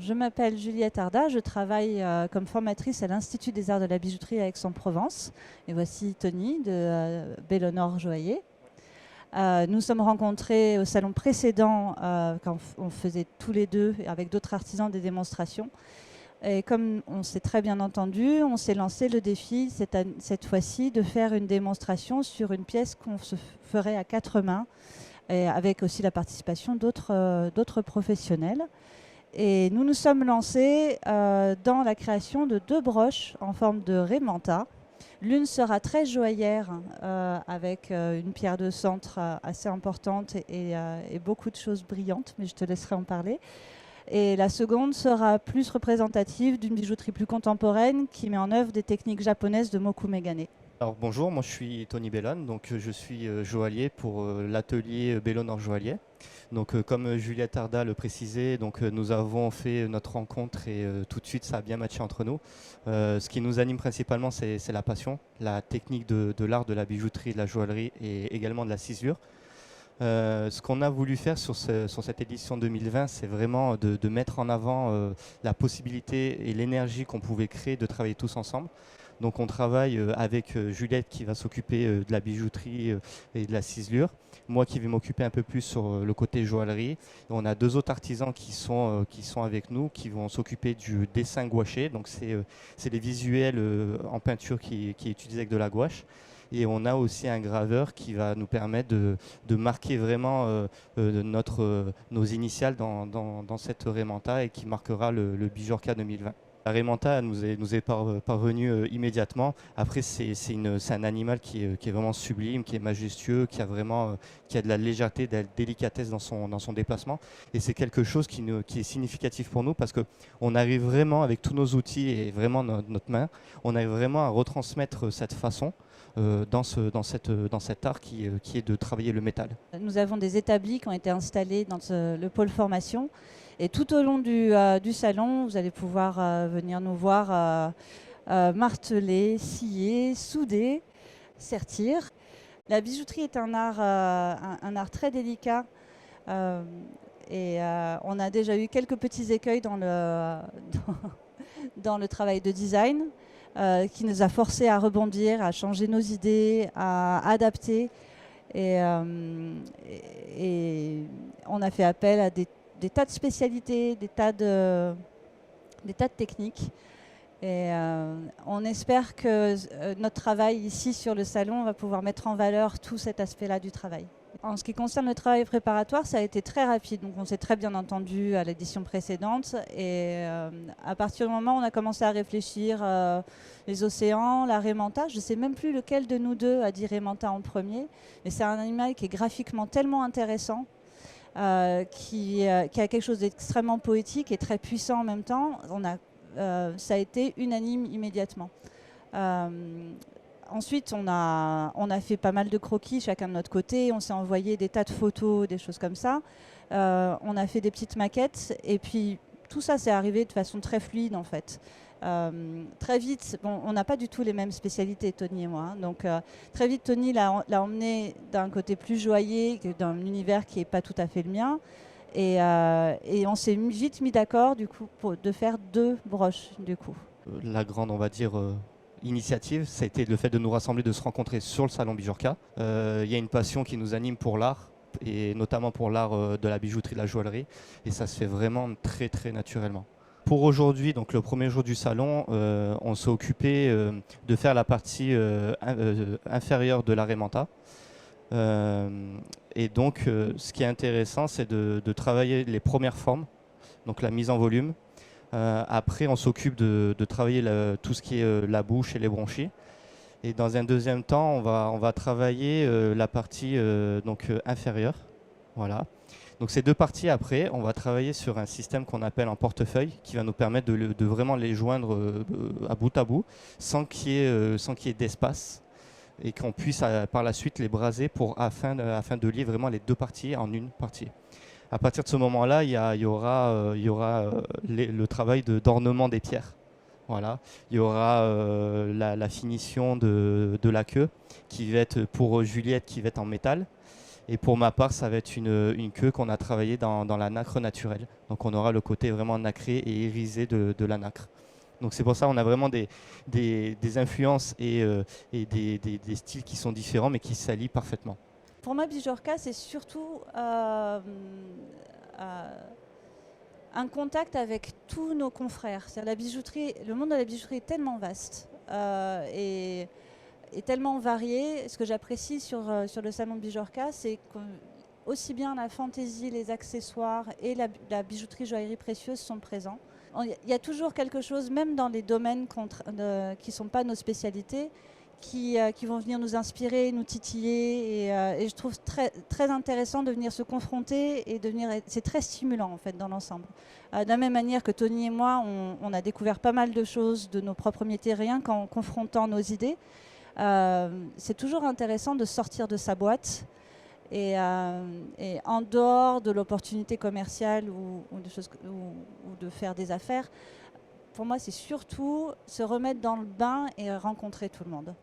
Je m'appelle Juliette Arda, je travaille comme formatrice à l'Institut des Arts de la Bijouterie à Aix-en-Provence. Et voici Tony de Bellonor Joaillier. Nous sommes rencontrés au salon précédent quand on faisait tous les deux, avec d'autres artisans, des démonstrations. Et comme on s'est très bien entendu, on s'est lancé le défi cette fois-ci de faire une démonstration sur une pièce qu'on se ferait à quatre mains, et avec aussi la participation d'autres professionnels. Et nous nous sommes lancés dans la création de deux broches en forme de Raymanta. L'une sera très joaillère avec une pierre de centre assez importante et beaucoup de choses brillantes, mais je te laisserai en parler. Et la seconde sera plus représentative d'une bijouterie plus contemporaine qui met en œuvre des techniques japonaises de Moku Megane. Alors bonjour, moi je suis Tony Bellon, donc je suis joaillier pour l'atelier Bellonor Joaillier. Donc comme Juliette Arda le précisait, donc nous avons fait notre rencontre et tout de suite ça a bien matché entre nous. Ce qui nous anime principalement c'est la passion, la technique de l'art de la bijouterie, de la joaillerie et également de la ciselure. Ce qu'on a voulu faire sur cette édition 2020, c'est vraiment de mettre en avant la possibilité et l'énergie qu'on pouvait créer de travailler tous ensemble. Donc on travaille avec Juliette qui va s'occuper de la bijouterie et de la ciselure. Moi qui vais m'occuper un peu plus sur le côté joaillerie. Et on a deux autres artisans qui sont avec nous, qui vont s'occuper du dessin gouaché. Donc c'est les visuels en peinture qui est utilisé avec de la gouache. Et on a aussi un graveur qui va nous permettre de marquer vraiment nos initiales dans cette Raymanta et qui marquera le Bijorca 2020. La Raymanta nous est parvenue immédiatement. Après, c'est un animal qui est vraiment sublime, qui est majestueux, qui a de la légèreté, de la délicatesse dans son déplacement. Et c'est quelque chose qui est significatif pour nous parce qu'on arrive vraiment, avec tous nos outils et vraiment notre main, on arrive vraiment à retransmettre cette façon dans cet art qui est de travailler le métal. Nous avons des établis qui ont été installés dans le pôle formation. Et tout au long du salon, vous allez pouvoir venir nous voir marteler, scier, souder, sertir. La bijouterie est un art très délicat. On a déjà eu quelques petits écueils dans le travail de design qui nous a forcés à rebondir, à changer nos idées, à adapter. Et on a fait appel à des tas de spécialités, des tas de techniques. Et on espère que notre travail ici sur le salon va pouvoir mettre en valeur tout cet aspect-là du travail. En ce qui concerne le travail préparatoire, ça a été très rapide. Donc on s'est très bien entendu à l'édition précédente. Et à partir du moment où on a commencé à réfléchir les océans, la Raymanta, je ne sais même plus lequel de nous deux a dit Raymanta en premier. Mais c'est un animal qui est graphiquement tellement intéressant. Qui a quelque chose d'extrêmement poétique et très puissant en même temps. Ça a été unanime immédiatement. Ensuite, on a fait pas mal de croquis chacun de notre côté. On s'est envoyé des tas de photos, des choses comme ça. On a fait des petites maquettes. Et puis, tout ça, c'est arrivé de façon très fluide, en fait. Très vite, on n'a pas du tout les mêmes spécialités, Tony et moi. Hein. Donc, très vite, Tony l'a emmené d'un côté plus joaillier, d'un univers qui n'est pas tout à fait le mien. Et on s'est vite mis d'accord, du coup, de faire deux broches, du coup. La grande, on va dire, initiative, ça a été le fait de nous rassembler, de se rencontrer sur le salon Bijorca. Il y a une passion qui nous anime pour l'art, et notamment pour l'art de la bijouterie, de la joaillerie. Et ça se fait vraiment très, très naturellement. Pour aujourd'hui, donc le premier jour du salon, on s'est occupé de faire la partie inférieure de la Raymanta. Et donc, ce qui est intéressant, c'est de travailler les premières formes, donc la mise en volume. Après, on s'occupe de travailler tout ce qui est la bouche et les bronchies. Et dans un deuxième temps, on va travailler la partie inférieure. Voilà. Donc ces deux parties après, on va travailler sur un système qu'on appelle un portefeuille qui va nous permettre de vraiment les joindre à bout sans qu'il y ait d'espace et qu'on puisse par la suite les braser afin de lier vraiment les deux parties en une partie. À partir de ce moment-là, il y aura le travail d'ornement des pierres. Voilà. Il y aura la finition de la queue qui va être pour Juliette qui va être en métal. Et pour ma part, ça va être une queue qu'on a travaillée dans la nacre naturelle. Donc on aura le côté vraiment nacré et irisé de la nacre. Donc c'est pour ça qu'on a vraiment des influences et des styles qui sont différents mais qui s'allient parfaitement. Pour moi, Bijorka, c'est surtout un contact avec tous nos confrères. La bijouterie, le monde de la bijouterie est tellement vaste et tellement varié. Ce que j'apprécie sur le salon de Bijorka, c'est aussi bien la fantaisie, les accessoires et la bijouterie joaillerie précieuse sont présents. Il y a toujours quelque chose, même dans les domaines qui ne sont pas nos spécialités, qui vont venir nous inspirer, nous titiller. Et je trouve très, très intéressant de venir se confronter et c'est très stimulant en fait dans l'ensemble. De la même manière que Tony et moi, on a découvert pas mal de choses de nos propres métiers rien qu'en confrontant nos idées. C'est toujours intéressant de sortir de sa boîte et en dehors de l'opportunité commerciale ou de faire des affaires. Pour moi, c'est surtout se remettre dans le bain et rencontrer tout le monde.